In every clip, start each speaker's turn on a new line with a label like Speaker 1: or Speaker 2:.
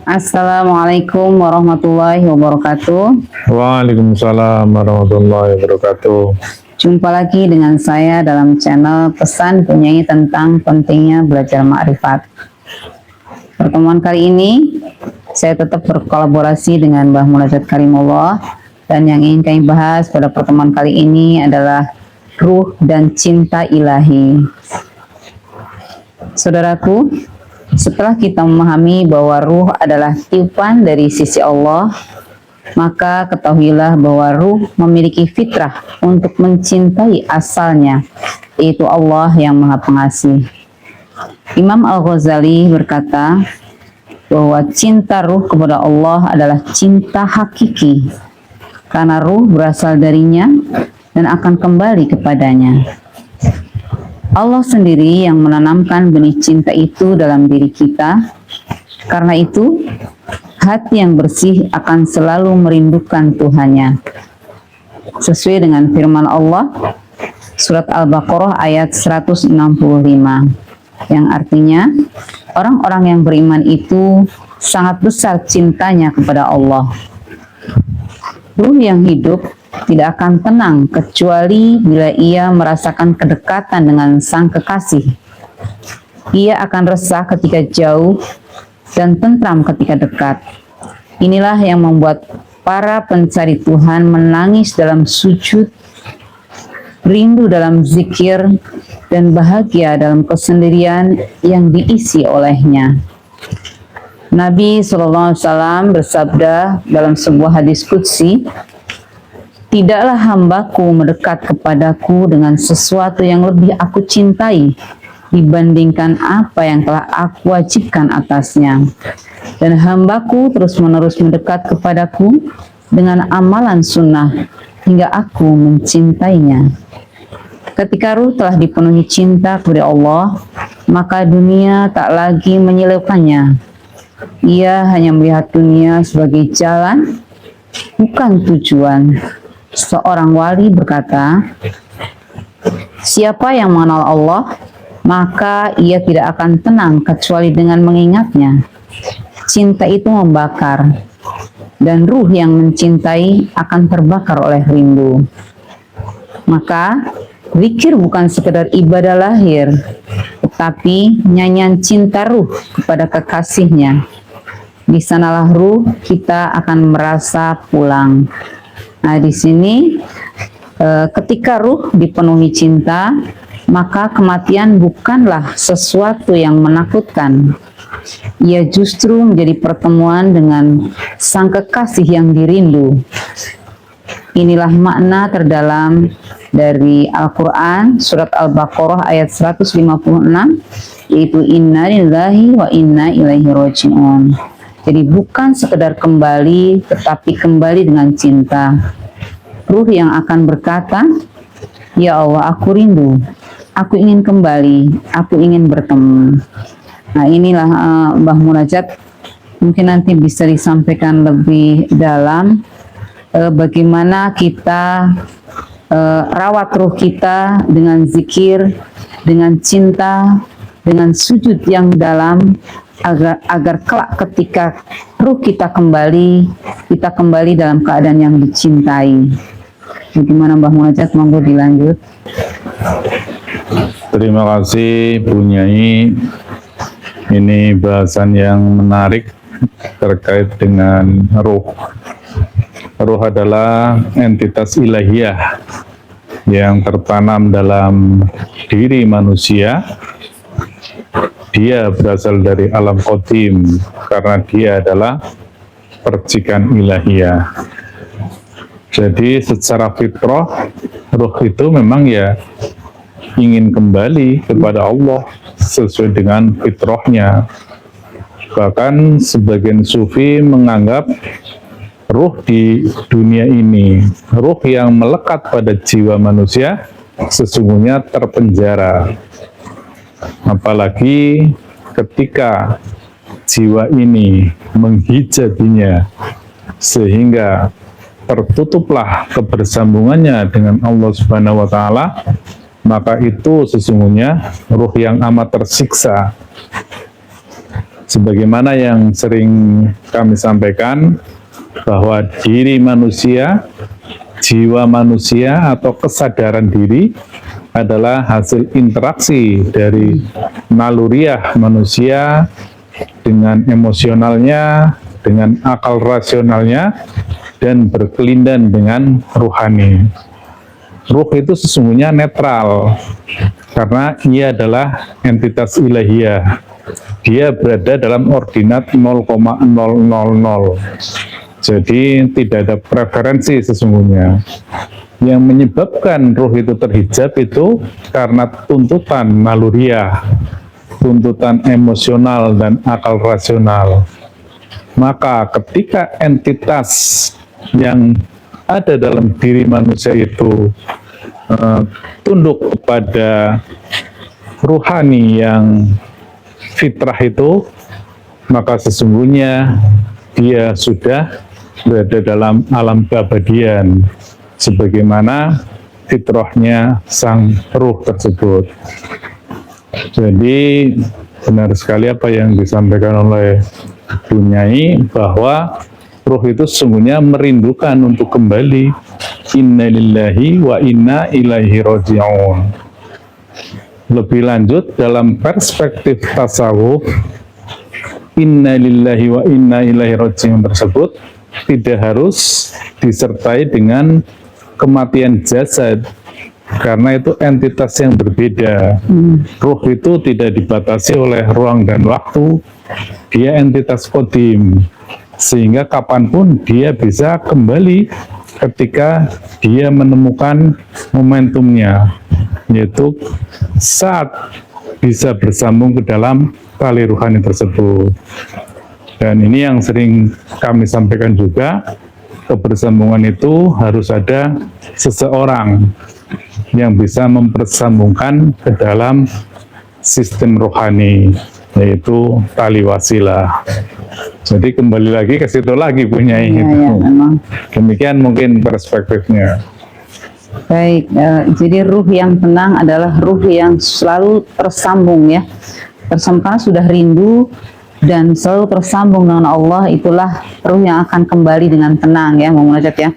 Speaker 1: Assalamualaikum warahmatullahi wabarakatuh.
Speaker 2: Waalaikumsalam warahmatullahi wabarakatuh.
Speaker 1: Jumpa lagi dengan saya dalam channel Pesan Penyanyi tentang pentingnya belajar ma'rifat. Pertemuan kali ini saya tetap berkolaborasi dengan Mbah Munajat Karimullah, dan yang ingin kami bahas pada pertemuan kali ini adalah ruh dan cinta ilahi. Saudaraku, setelah kita memahami bahwa ruh adalah tiupan dari sisi Allah, maka ketahuilah bahwa ruh memiliki fitrah untuk mencintai asalnya, yaitu Allah yang Maha Pengasih. Imam Al-Ghazali berkata bahwa cinta ruh kepada Allah adalah cinta hakiki, karena ruh berasal darinya dan akan kembali kepadanya. Allah sendiri yang menanamkan benih cinta itu dalam diri kita. Karena itu, hati yang bersih akan selalu merindukan Tuhannya. Sesuai dengan firman Allah, surat Al-Baqarah ayat 165, yang artinya, orang-orang yang beriman itu sangat besar cintanya kepada Allah. Ruh yang hidup tidak akan tenang kecuali bila ia merasakan kedekatan dengan sang kekasih. Ia akan resah ketika jauh dan tentram ketika dekat. Inilah yang membuat para pencari Tuhan menangis dalam sujud, rindu dalam zikir, dan bahagia dalam kesendirian yang diisi olehnya. Nabi SAW bersabda dalam sebuah hadis qudsi, "Tidaklah hambaku mendekat kepadaku dengan sesuatu yang lebih aku cintai dibandingkan apa yang telah aku wajibkan atasnya. Dan hambaku terus-menerus mendekat kepadaku dengan amalan sunnah hingga aku mencintainya." Ketika ruh telah dipenuhi cinta kepada Allah, maka dunia tak lagi menyilaukannya. Ia hanya melihat dunia sebagai jalan, bukan tujuan. Seorang wali berkata, "Siapa yang mengenal Allah, maka ia tidak akan tenang kecuali dengan mengingatnya. Cinta itu membakar, dan ruh yang mencintai akan terbakar oleh rindu." Maka, zikir bukan sekedar ibadah lahir, tetapi nyanyian cinta ruh kepada kekasihnya. Di sanalah ruh kita akan merasa pulang. Nah, di sini ketika ruh dipenuhi cinta, maka kematian bukanlah sesuatu yang menakutkan. Ia justru menjadi pertemuan dengan sang kekasih yang dirindu. Inilah makna terdalam dari Al-Quran, surat Al-Baqarah ayat 156, yaitu inna lillahi wa inna ilaihi raji'un. Jadi bukan sekedar kembali, tetapi kembali dengan cinta. Ruh yang akan berkata, "Ya Allah, aku rindu, aku ingin kembali, aku ingin bertemu." Nah, inilah Mbah Munajat mungkin nanti bisa disampaikan lebih dalam bagaimana kita rawat ruh kita dengan zikir, dengan cinta, dengan sujud yang dalam, agar kelak ketika ruh kita kembali dalam keadaan yang dicintai. Bagaimana Mbah Munajat, monggo dilanjut.
Speaker 2: Terima kasih Bu Nyai. Ini bahasan yang menarik terkait dengan ruh. Ruh adalah entitas ilahiyah yang tertanam dalam diri manusia. Dia berasal dari alam qadim karena dia adalah percikan ilahiyah. Jadi secara fitrah, ruh itu memang ya ingin kembali kepada Allah sesuai dengan fitrahnya. Bahkan sebagian sufi menganggap ruh di dunia ini, ruh yang melekat pada jiwa manusia, sesungguhnya terpenjara. Apalagi ketika jiwa ini menghijabinya, sehingga tertutuplah kebersambungannya dengan Allah Subhanahu wa Ta'ala, maka itu sesungguhnya ruh yang amat tersiksa. Sebagaimana yang sering kami sampaikan, bahwa diri manusia, jiwa manusia atau kesadaran diri adalah hasil interaksi dari naluriah manusia dengan emosionalnya, dengan akal rasionalnya, dan berkelindan dengan ruhani. Ruh itu sesungguhnya netral, karena ia adalah entitas ilahiyah. Dia berada dalam ordinat 0,000. Jadi tidak ada preferensi sesungguhnya. Yang menyebabkan ruh itu terhijab itu karena tuntutan naluriah, tuntutan emosional dan akal rasional. Maka ketika entitas yang ada dalam diri manusia itu tunduk kepada ruhani yang fitrah itu, maka sesungguhnya dia sudah berada dalam alam keabadian sebagaimana fitrahnya sang ruh tersebut. Jadi benar sekali apa yang disampaikan oleh Bunyai, bahwa ruh itu sesungguhnya merindukan untuk kembali. Inna lillahi wa inna ilaihi raji'un. Lebih lanjut dalam perspektif tasawuf, inna lillahi wa inna ilaihi raji'un tersebut tidak harus disertai dengan kematian jasad, karena itu entitas yang berbeda. Ruh itu tidak dibatasi oleh ruang dan waktu, dia entitas qadim, sehingga kapanpun dia bisa kembali ketika dia menemukan momentumnya, yaitu saat bisa bersambung ke dalam tali ruhani tersebut. Dan ini yang sering kami sampaikan juga, kebersambungan itu harus ada seseorang yang bisa mempersambungkan ke dalam sistem rohani, yaitu tali wasilah. Jadi kembali lagi ke situ lagi punya
Speaker 1: Ya,
Speaker 2: itu.
Speaker 1: ya, memang.
Speaker 2: Demikian mungkin perspektifnya.
Speaker 1: Baik, jadi ruh yang tenang adalah ruh yang selalu tersambung ya. Karena sudah rindu dan selalu tersambung dengan Allah, itulah ruh yang akan kembali dengan tenang ya, Munajat ya.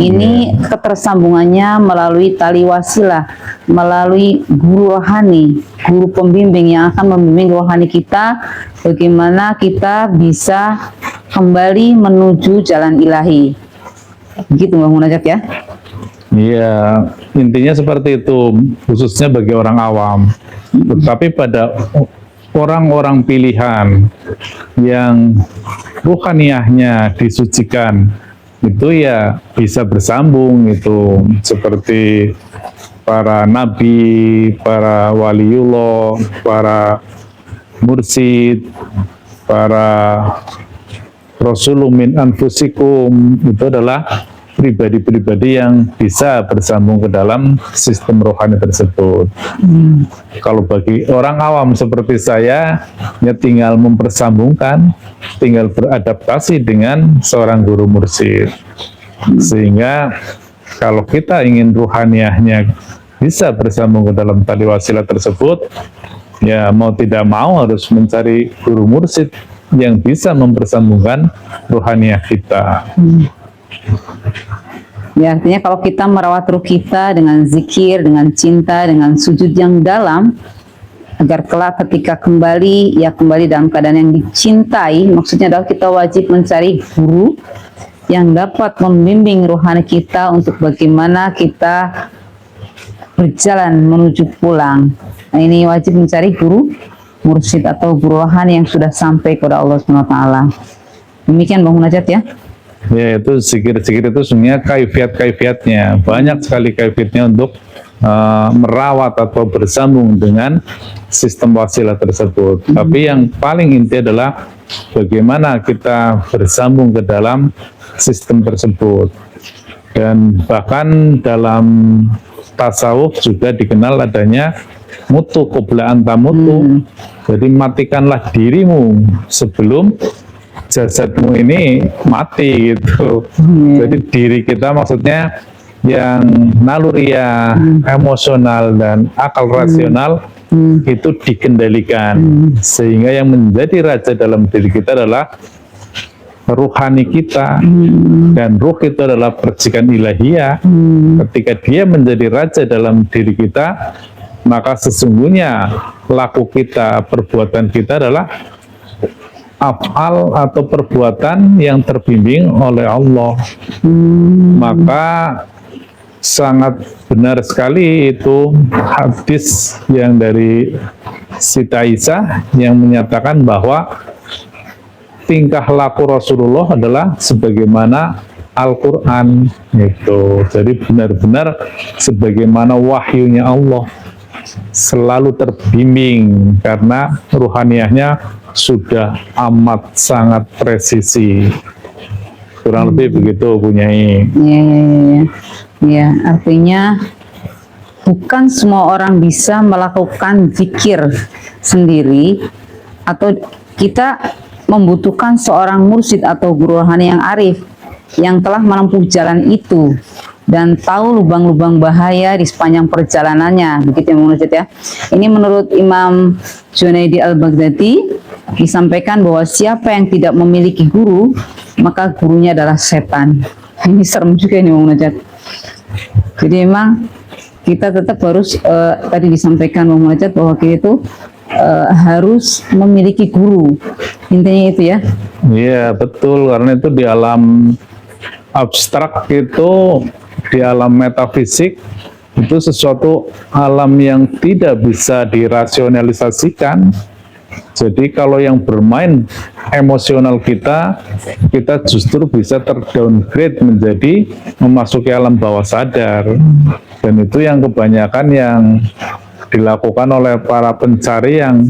Speaker 1: Ini ketersambungannya melalui tali wasilah, melalui guru rohani, guru pembimbing yang akan membimbing rohani kita bagaimana kita bisa kembali menuju jalan ilahi. Begitu Munajat ya.
Speaker 2: Iya, intinya seperti itu, khususnya bagi orang awam. Tetapi pada orang-orang pilihan yang ruhaniyahnya disucikan, itu ya bisa bersambung, itu seperti para nabi, para waliullah, para mursyid, para rasulun min anfusikum, itu adalah pribadi-pribadi yang bisa bersambung ke dalam sistem rohani tersebut. Kalau bagi orang awam seperti saya, ya tinggal mempersambungkan, tinggal beradaptasi dengan seorang guru mursyid. Sehingga kalau kita ingin ruhaniyahnya bisa bersambung ke dalam tali wasilah tersebut, ya mau tidak mau harus mencari guru mursyid yang bisa mempersambungkan ruhaniyah kita.
Speaker 1: Ya, artinya kalau kita merawat ruh kita dengan zikir, dengan cinta, dengan sujud yang dalam, agar kelak ketika kembali, ya kembali dalam keadaan yang dicintai. Maksudnya adalah kita wajib mencari guru yang dapat membimbing rohani kita untuk bagaimana kita berjalan menuju pulang. Nah, ini wajib mencari guru mursyid atau guru rohani yang sudah sampai kepada Allah SWT. Demikian Bang Munajat ya.
Speaker 2: Ya, itu zikir-zikir itu sebenarnya kaifiat-kaifiatnya. Banyak sekali kaifiatnya untuk merawat atau bersambung dengan sistem wasilah tersebut. Tapi yang paling inti adalah bagaimana kita bersambung ke dalam sistem tersebut. Dan bahkan dalam tasawuf juga dikenal adanya mutu qabla anta mutu. Jadi matikanlah dirimu sebelum jasadmu ini mati gitu. Jadi diri kita maksudnya yang naluriah, emosional dan akal rasional itu dikendalikan, sehingga yang menjadi raja dalam diri kita adalah ruhani kita, dan ruh itu adalah percikan ilahiyah. Ketika dia menjadi raja dalam diri kita, maka sesungguhnya laku kita, perbuatan kita adalah af'al atau perbuatan yang terbimbing oleh Allah. Maka sangat benar sekali itu hadis yang dari Siti Aisyah yang menyatakan bahwa tingkah laku Rasulullah adalah sebagaimana Al-Quran itu. Jadi benar-benar sebagaimana wahyunya Allah, selalu terbimbing karena ruhaniyahnya sudah amat sangat presisi. Kurang lebih begitu, Bu Nyai.
Speaker 1: Ya, artinya bukan semua orang bisa melakukan zikir sendiri, atau kita membutuhkan seorang mursyid atau guru rohani yang arif yang telah menempuh jalan itu dan tahu lubang-lubang bahaya di sepanjang perjalanannya, begitu ya Mursyid ya. Ini menurut Imam Junaidi al-Baghdadi disampaikan bahwa siapa yang tidak memiliki guru, maka gurunya adalah setan. Ini serem juga ini Mursyid. Jadi memang kita tetap harus tadi disampaikan Mursyid bahwa kita itu harus memiliki guru, intinya itu ya.
Speaker 2: Iya betul, karena itu di alam abstrak itu, di alam metafisik itu sesuatu alam yang tidak bisa dirasionalisasikan. Jadi kalau yang bermain emosional kita justru bisa terdowngrade menjadi memasuki alam bawah sadar, dan itu yang kebanyakan yang dilakukan oleh para pencari yang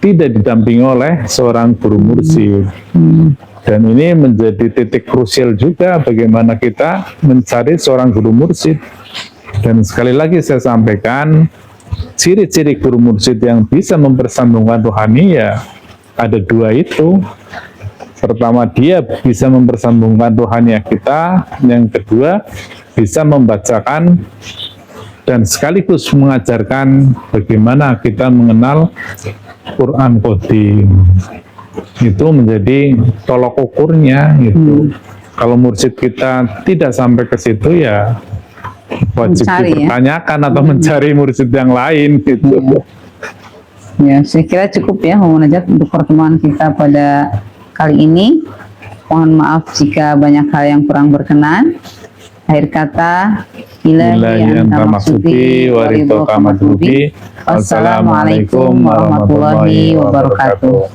Speaker 2: tidak didampingi oleh seorang guru mursyid. Dan ini menjadi titik krusial juga bagaimana kita mencari seorang guru mursyid. Dan sekali lagi saya sampaikan, ciri-ciri guru mursyid yang bisa mempersambungkan rohani ya ada dua itu. Pertama, dia bisa mempersambungkan rohaniah kita. Yang kedua, bisa membacakan dan sekaligus mengajarkan bagaimana kita mengenal Quran Qadim. Itu menjadi tolok ukurnya gitu. Kalau mursyid kita tidak sampai ke situ ya wajib
Speaker 1: Mencari,
Speaker 2: dipertanyakan atau mencari mursyid yang lain gitu.
Speaker 1: Ya, saya kira cukup ya Munajat untuk pertemuan kita pada kali ini. Mohon maaf jika banyak hal yang kurang berkenan. Akhir kata, ilahi anta maksudi wa ridhoka madhubi. Wassalamualaikum warahmatullahi wabarakatuh.